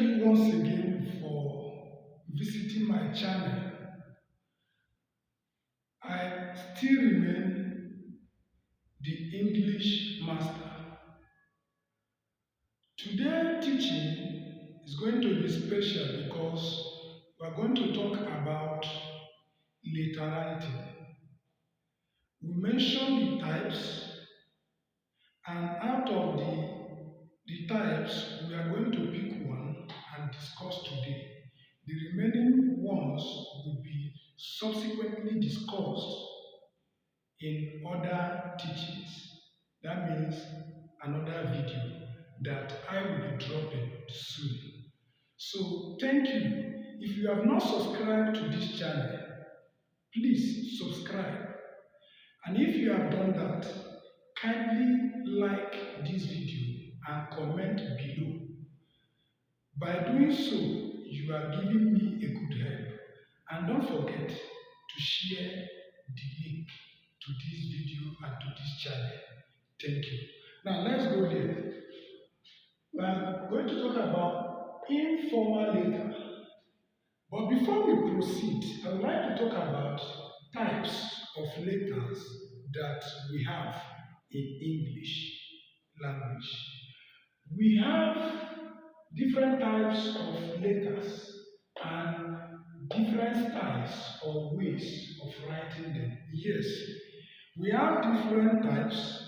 you once again for visiting my channel. I still remain the English master. Today teaching is going to be special because we are going to talk about letter writing. We mentioned the types, and out of the types, we are going to pick one and discuss today. The remaining ones will be subsequently discussed in other teachings. That means another video that I will be dropping soon. So thank you. If you have not subscribed to this channel, please subscribe. And if you have done that, kindly like this video and comment below. By doing so, you are giving me a good help. And don't forget to share the link to this video and to this channel. Thank you. Now let's go there. We are going to talk about informal letter. But before we proceed, I would like to talk about types of letters that we have in English language. We have different types of letters and different styles or ways of writing them. Yes, we have different types,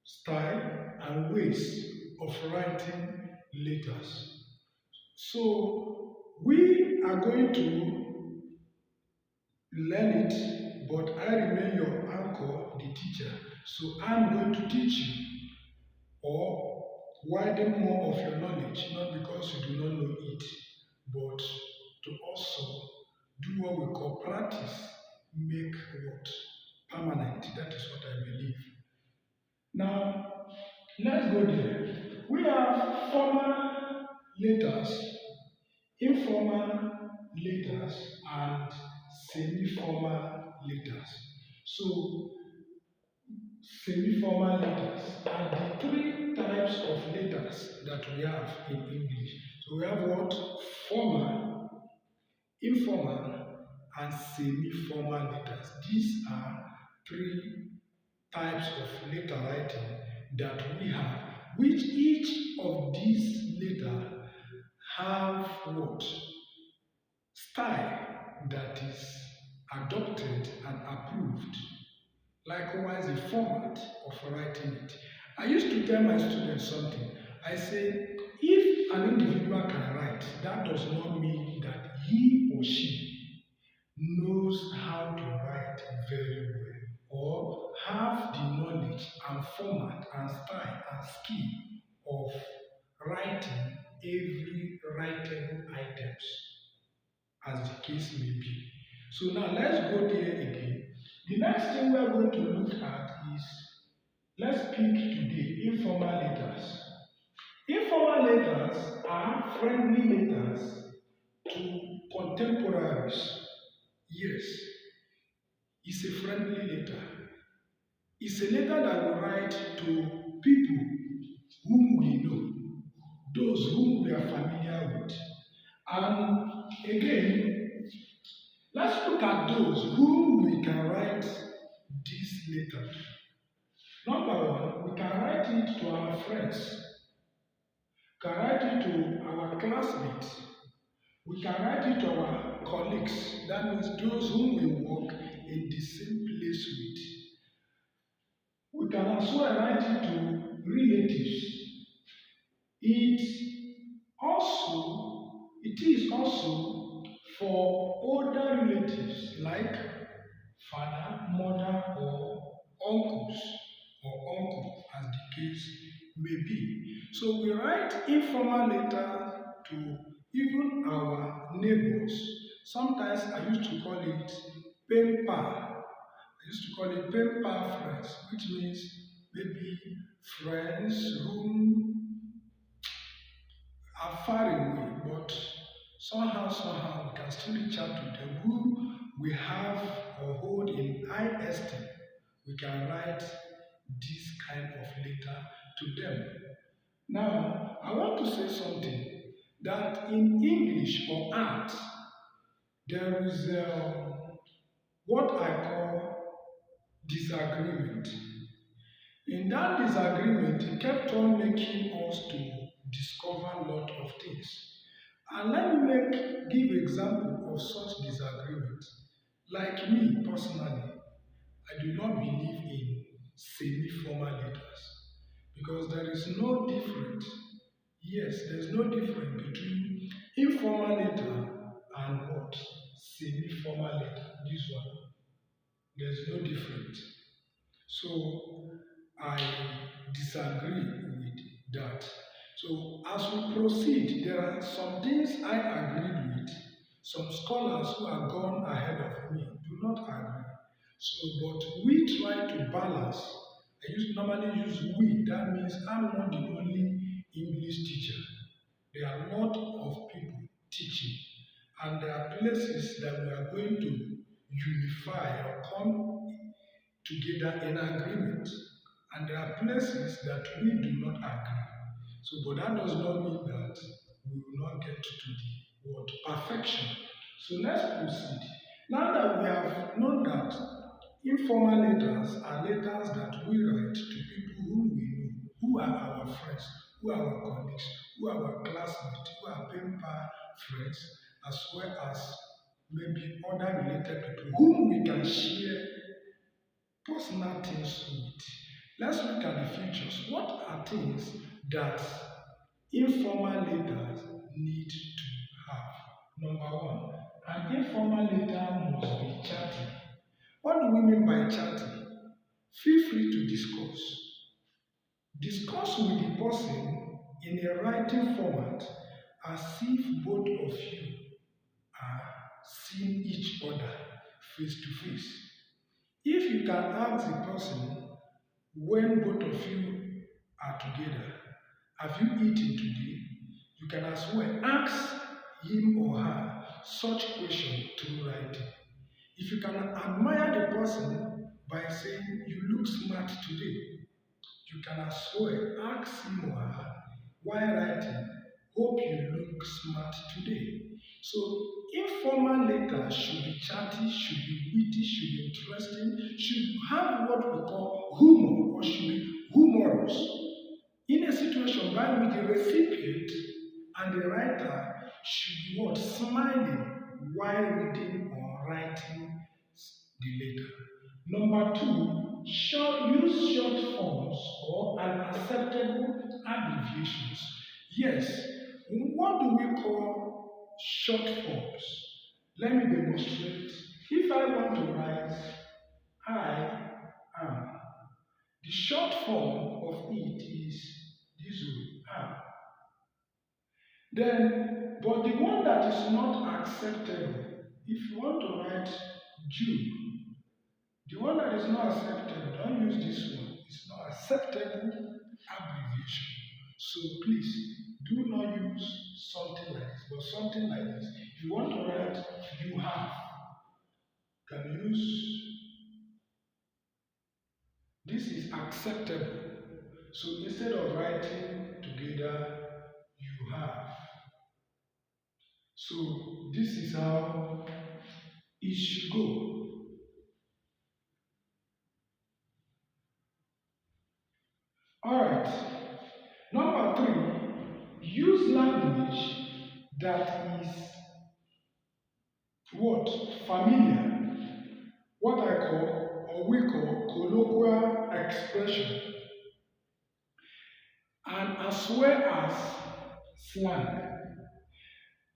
style, and ways of writing letters. So we are going to learn it, but I remain your uncle, the teacher. So I'm going to teach you or widen more of your knowledge, not because you do not know it, but to also do what we call practice, make what? Permanent. That is what I believe. Now, let's go there. We have formal letters, informal letters, and semi-formal letters. So, semi-formal letters are the three types of letters that we have in English. So we have what? Formal, informal, and semi-formal letters. These are three types of letter writing that we have, which each of these letters have what? Style that is adopted and approved. Likewise, the format of writing it. I used to tell my students something. I say, if an individual can write, that does not mean that he or she knows how to write very well or have the knowledge and format and style and skill of writing every writable items as the case may be. So now let's go there again. The next thing we are going to look at is, let's pick today informal letters. Informal letters are friendly letters to contemporaries. Yes, it's a friendly letter. It's a letter that we write to people whom we know, those whom we are familiar with. And again, let's look at those whom we can write this letter. Number one, we can write it to our friends. We can write it to our classmates. We can write it to our colleagues. That means those whom we work in the same place with. We can also write it to relatives. It is also for older relatives like father, mother, or uncles or uncle, as the case may be. So we write informal letter to even our neighbors. Sometimes I used to call it pen pal. I used to call it pen pal friends, which means maybe friends whom are far away, but somehow we can still reach out to them who we have or hold in high esteem. We can write this kind of letter to them. Now, I want to say something. that in English or art, there is what I call disagreement. In that disagreement, it kept on making us to discover a lot of things. And let me give example of such disagreement. Like me personally, I do not believe in semi-formal letters because there is no difference. Yes, there is no difference between informal letter and what semi-formal letter. This one, there is no difference. So I disagree with that. So as we proceed, there are some things I agreed with. Some scholars who have gone ahead of me do not agree. So, but we try to balance. Normally use we. That means I'm not the only English teacher. There are a lot of people teaching, and there are places that we are going to unify or come together in agreement. And there are places that we do not agree. So, but that does not mean that we will not get to the word perfection. So let's proceed. Now that we have known that informal letters are letters that we write to people whom we know, who are our friends, who are our colleagues, who are our classmates, who are pen pal friends, as well as maybe other related people whom we can share personal things with. Let's look at the futures. What are things that informal leaders need to have? Number one, an informal leader must be chatty. What do we mean by chatty? Feel free to discuss. Discuss with the person in a writing format as if both of you are seeing each other face to face. If you can ask the person when both of you are together, have you eaten today? You can as well ask him or her such question through writing. If you can admire the person by saying, "You look smart today," you can as well ask him or her while writing, "Hope you look smart today." So, informal letters should be chatty, should be witty, should be interesting, should have what we call humor, or should be humorous. In a situation by which the recipient and the writer should be what? Smiling while reading or writing the letter. Number two, use short forms or unacceptable abbreviations. Yes, what do we call short forms? Let me demonstrate. If I want to write I am, the short form of it is this way, am. Then, but the one that is not acceptable, if you want to write Jew, the one that is not acceptable, don't use this one. It's not acceptable abbreviation. So please do not use something like this, but something like this. If you want to write you have, you can use this is acceptable. So instead of writing together, you have. So this is how it should go. Alright. Number three, use language that is what? Familiar. What I call or we call colloquial expression. And as well as slang.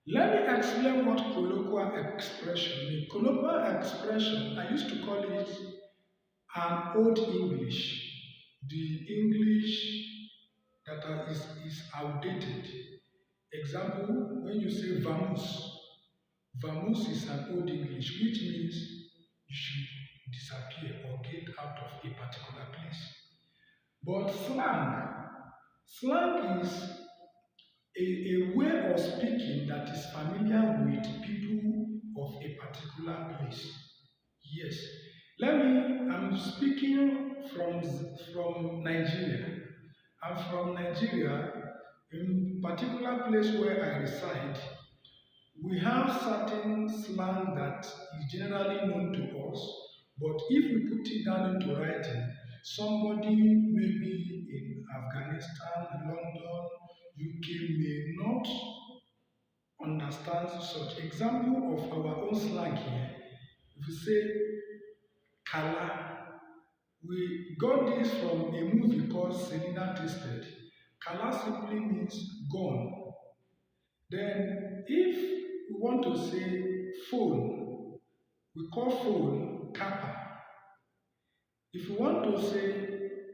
Let me explain what colloquial expression means. Colloquial expression, I used to call it an old English. The English that is outdated. Example, when you say vamoose, vamoose is an old English, which means you should disappear or get out of a particular place. But slang is a way of speaking that is familiar with people of a particular place. Yes. I'm speaking from Nigeria. I'm from Nigeria. In particular place where I reside, we have certain slang that is generally known to us, but if we put it down into writing, somebody maybe in Afghanistan, London, UK may not understand such. Example of our own slang here, if we say kala, we got this from a movie called Selena Tasted. Kala simply means gone. Then, if we want to say phone, we call phone kappa. If we want to say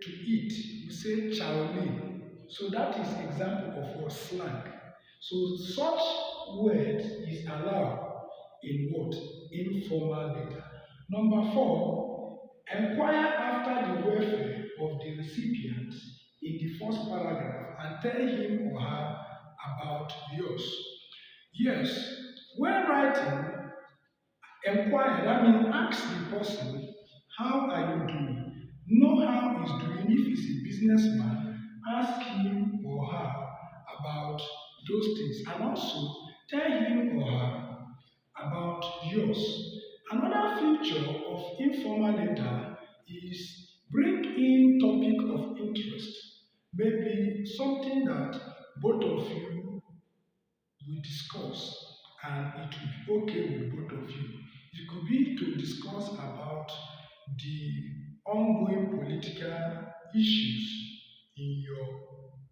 to eat, we say chowlin. So that is example of what slang. So such word is allowed in what? Informal data. Number four, inquire after the welfare of the recipient in the first paragraph and tell him or her about yours. Yes, when writing, inquire, that means ask the person, how are you doing? Know how he's doing. If he's a businessman, ask him or her about those things. And also tell him or her about yours. Another feature of informal letter is bring in topic of interest. Maybe something that both of you we discuss and it will be okay with both of you. It could be to discuss about the ongoing political issues in your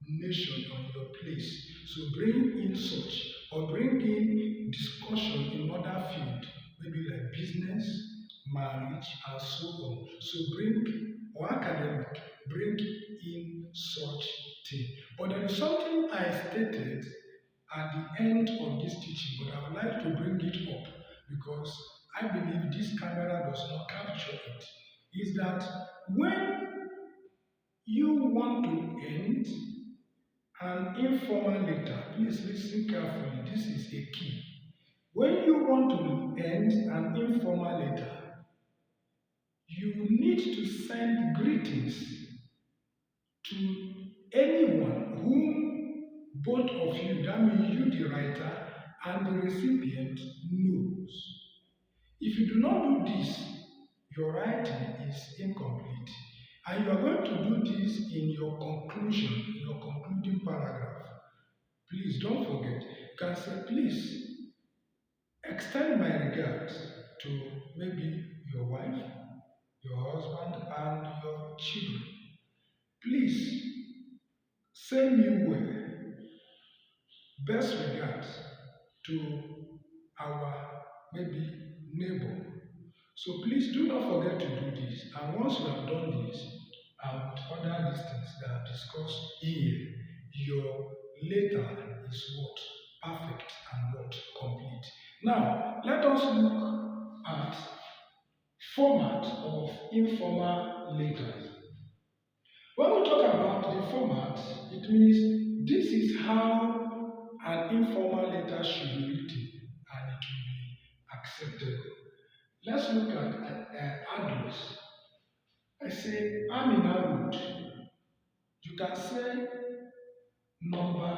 nation or your place. So bring in such or bring in discussion in other field, maybe like business, marriage, and so on. So bring or academic, bring in such thing. But there is something I stated at the end of this teaching, but I would like to bring it up because I believe this camera does not capture it. Is that when you want to end an informal letter, please listen carefully. This is a key. When you want to end an informal letter, you need to send greetings to anyone whom both of you, that means you, the writer, and the recipient, knows. If you do not do this, your writing is incomplete. And you are going to do this in your conclusion, in your concluding paragraph. Please don't forget. You can say, please extend my regards to maybe your wife, your husband, and your children. Please send me well. Best regards to our maybe neighbor. So please do not forget to do this. And once you have done this, and other these things that are discussed here, your letter is what? Perfect and what? Complete. Now, let us look at format of informal letters. When we talk about the format, it means this is how an informal letter should be written and it will be acceptable. Let's look at address. I say Amina Road. You can say number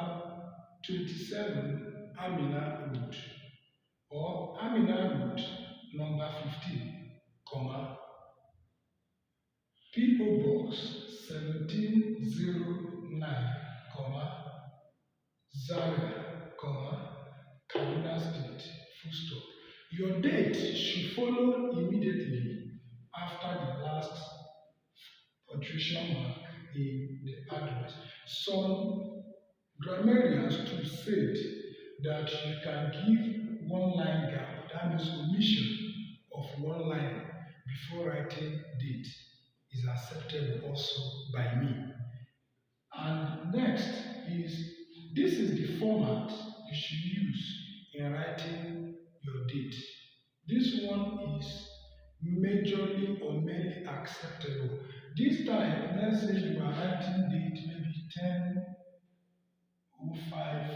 27 Amina Road or Amina Road number 15, comma, P.O. Box 1709, comma, Zaria, comma, Kaduna State, full stop. Your date should follow immediately after the last punctuation mark in the address. Some grammarians too said that you can give one line gap, that means omission of one line before writing date is acceptable also by me. And next is this is the format you should use in writing your date. This one is majorly or mainly acceptable. This time, let's say you are writing date maybe 10/05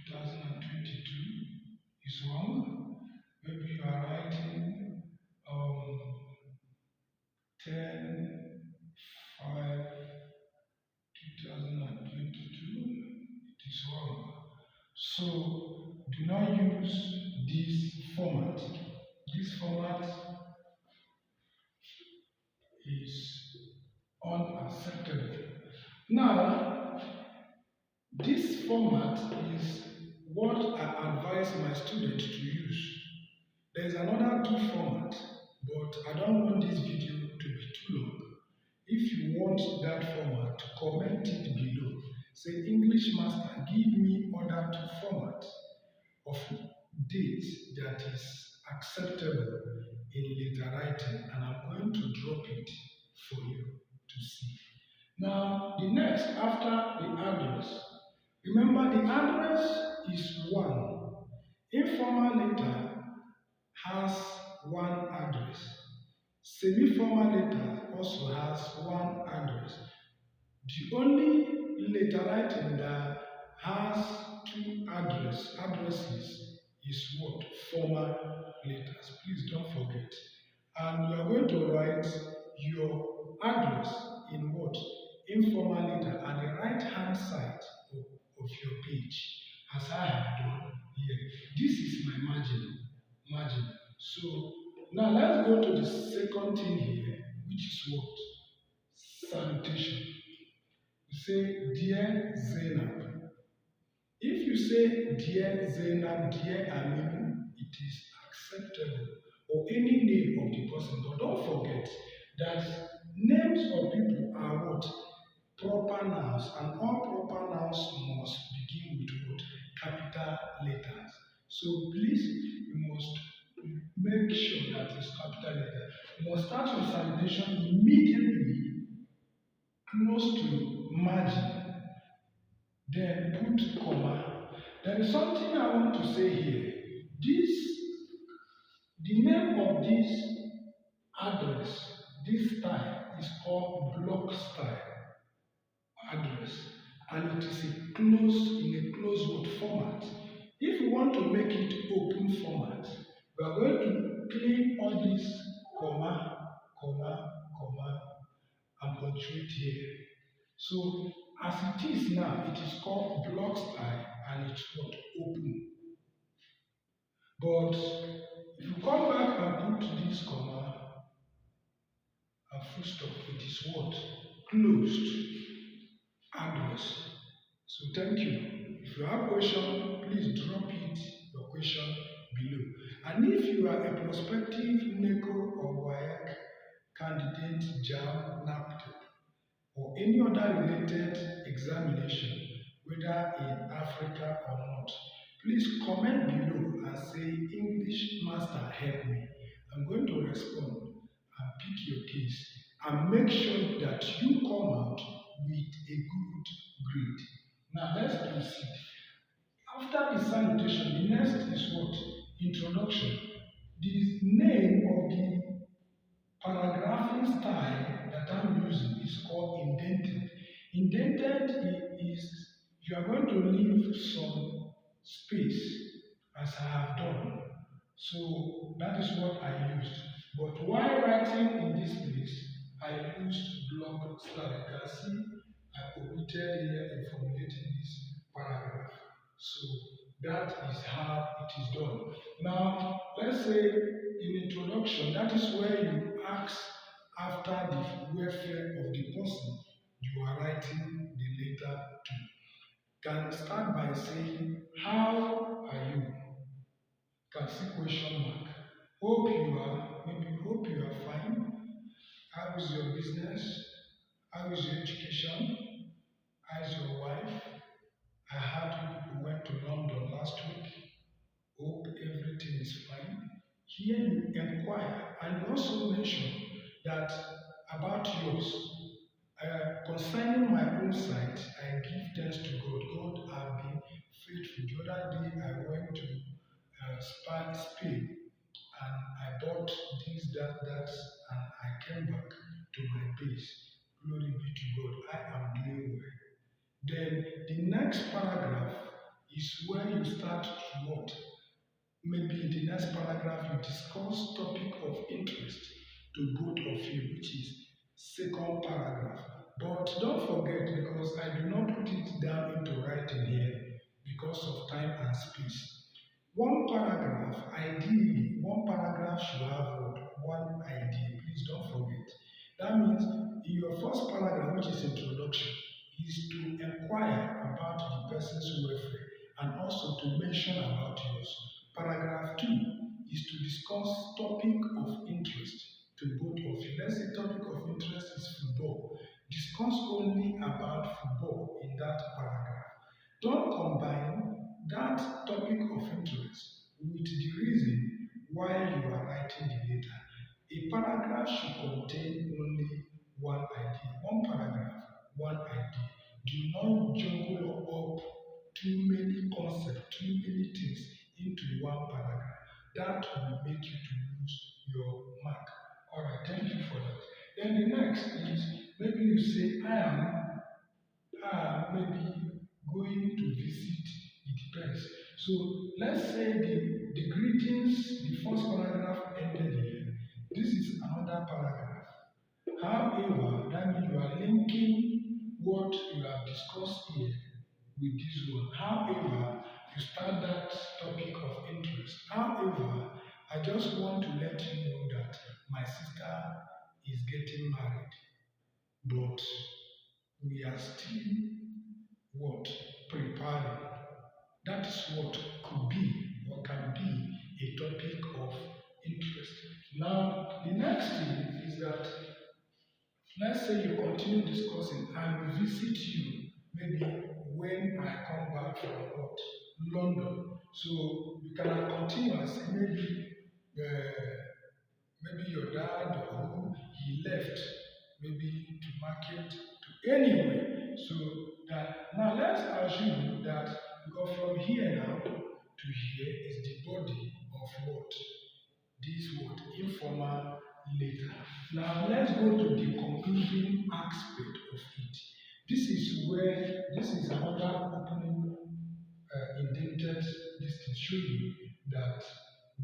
2022 is wrong. Maybe you are writing 10/5 2022 is wrong. So do not use this format. This format is unacceptable. Now, this format is what I advise my students to use. There is another two format, but I don't want this video to be too long. If you want that format, comment it below. Say, English master, give me other two formats of date that is acceptable in letter writing, and I'm going to drop it for you to see. Now, the next after the address, remember the address is one. Informal letter has one address. Semi-formal letter also has one address. The only letter writing that has two addresses is what? Formal letters. Please don't forget. And you are going to write your address in what? Informal letter at the right hand side of your page, as I have done here. This is my margin. So now let's go to the second thing here, which is what? Salutation. You say, Dear Zainab. If you say, Dear Zainab, Dear Aminu, it is acceptable. Or any name of the person. But don't forget that names of people are what? Proper nouns. And all proper nouns must begin with what? Capital letters. So please, you must make sure that it's capital letter. You must start your salutation immediately close to margin, then put comma. There is something I want to say here. The name of this address, this style is called block style address, and it is in a closed format. If you want to make it open format, we are going to clean all this comma, and punctuate here. So as it is now, it is called block style and it's what? Open. But if you come back and put this comma and full stop, it is what? Closed address. So thank you. If you have question, please drop your question below. And if you are a prospective NECO or WAEC candidate, JAM, NAPTEP, or any other related examination, whether in Africa or not, please comment below and say, English master, help me. I'm going to respond and pick your case and make sure that you come out with a good grade. Now let's proceed. After the salutation, the next is what? Introduction. The name of the paragraphing style that I'm using is called indented. Indented is you are going to leave some space as I have done. So that is what I used. But while writing in this place, I used block style. You can see I omitted here in formulating this paragraph. So that is how it is done. Now, let's say in introduction, that is where you ask after the welfare of the person you are writing the letter to. Can start by saying, how are you? Can see question mark. Hope you are fine. How is your business? How is your education? How is your wife? I heard you people went to London last week. Hope everything is fine. Here you inquire and you also mention that about yours. Concerning my own site, I give thanks to God. God has been faithful. The other day I went to Spain and I bought this, that, and I came back to my base. Glory be to God. I am doing well. Then the next paragraph is where you start to what? Maybe in the next paragraph you discuss topic of interest to both of you, which is second paragraph. But don't forget, because I do not put it down into writing here, because of time and space. One paragraph, ideally, one paragraph should have what? One idea. Please don't forget. That means in your first paragraph, which is introduction, is to inquire about the person's welfare and also to mention about yours. Paragraph 2 is to discuss topic of interest to both of you. Let's say topic of interest is football. Discuss only about football in that paragraph. Don't combine that topic of interest with the reason why you are writing the letter. A paragraph should contain only one idea. One paragraph, one idea. Do not jumble up too many concepts, too many things into one paragraph. That will make you to lose your mark. Alright, thank you for that. Then the next is maybe you say, I am maybe going to visit, it depends. So let's say the greetings, the first paragraph ended here. This is another paragraph. However, that means you are linking what you have discussed here with this one. However, you start that topic of interest. However, I just want to let you know that my sister is getting married, but we are still what? Preparing. That is what could be or can be a topic of interest. Now, the next thing is that let's say you continue discussing, I will visit you maybe when I come back from what? London. So you can continue and say maybe your dad or who he left maybe to market to anywhere. So that now let's assume that because from here now to here is the body of what? This word informal later. Now let's go to the concluding aspect of it. This is another opening indented this is showing that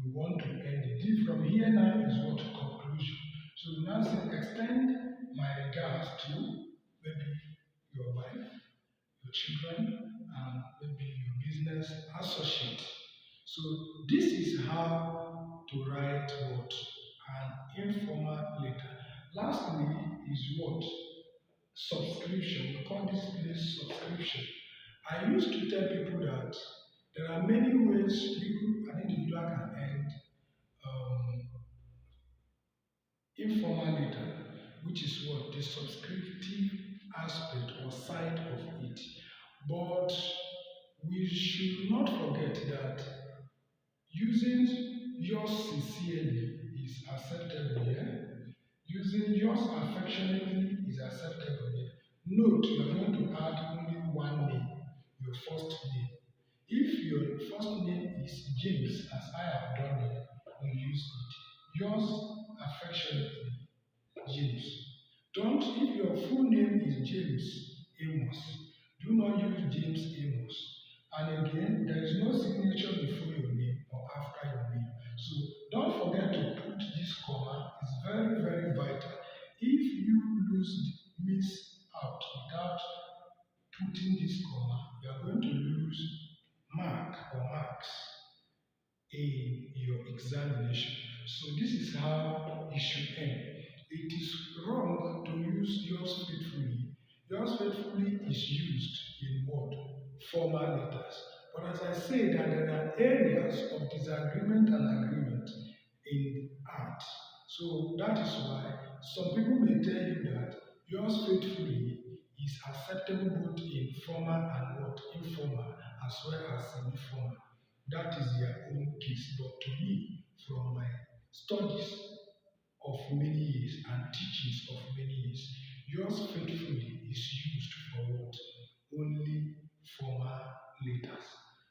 we want to end it. This from here now is what conclusion. So now say extend my regards to maybe your wife, your children, and maybe your business associate. So this is how to write what? An informal letter. Lastly is what? Subscription. We call this place subscription. I used to tell people that there are many ways you, an individual, can end um, informal letter, which is what? The subscriptive aspect or side of it. But we should not forget that using yours sincerely is acceptable here. Using yours affectionately is acceptable here. Note, you are going to add only one name, your first name. If your first name is James, as I have done here, we use it. Yours affectionately, James. Don't, if your full name is James Amos, do not use James Amos. And again, there is no signature before your name or after your name. So don't forget to put this comma. It's very, very vital. If you miss out without putting this comma, you are going to lose mark or marks in your examination. So this is how it should end. It is wrong to use yours faithfully. Yours faithfully is used in what? Formal letters. But as I say that there are areas of disagreement and agreement in art. So that is why some people may tell you that yours faithfully is acceptable both in formal and what? Informal as well as semi-formal. That is their own case. But to me, from my studies of many years and teachings of many years, yours faithfully is used for what? Only formal letters.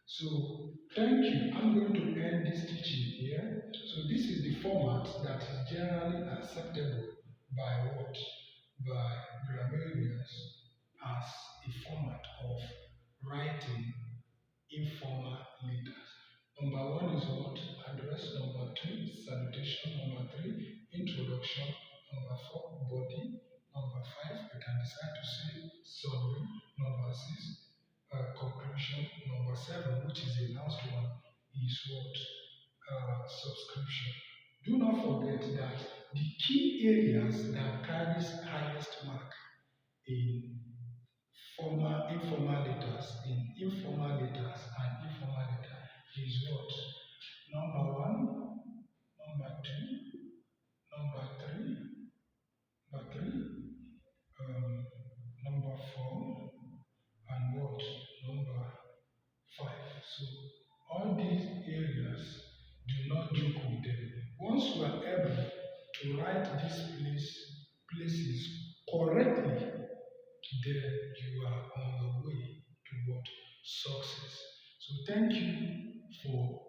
So thank you. I'm going to end this teaching here. So this is the format that is generally acceptable by what? By grammarians as a format of writing informal leaders. Number one is what? Address. Number two, salutation. Number three, introduction. Number four, body. Number five, you can decide to say summary. Number six, conclusion. Number Number seven, which is the last one, is what? Subscription. Do not forget that the key areas that carries highest mark in informal letters and informal letter is what? Number one, number two, number three, um, number four, and what? Number five. So all these areas, do not joke with them. Once you are able to write places correctly, then you are on your way to what? Success. So thank you for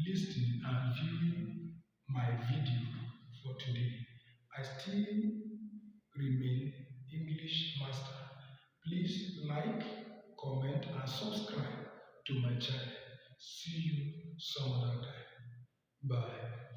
listening and viewing my video for today. I still remain English master. Please like, comment, and subscribe to my channel. See you some other time. Bye.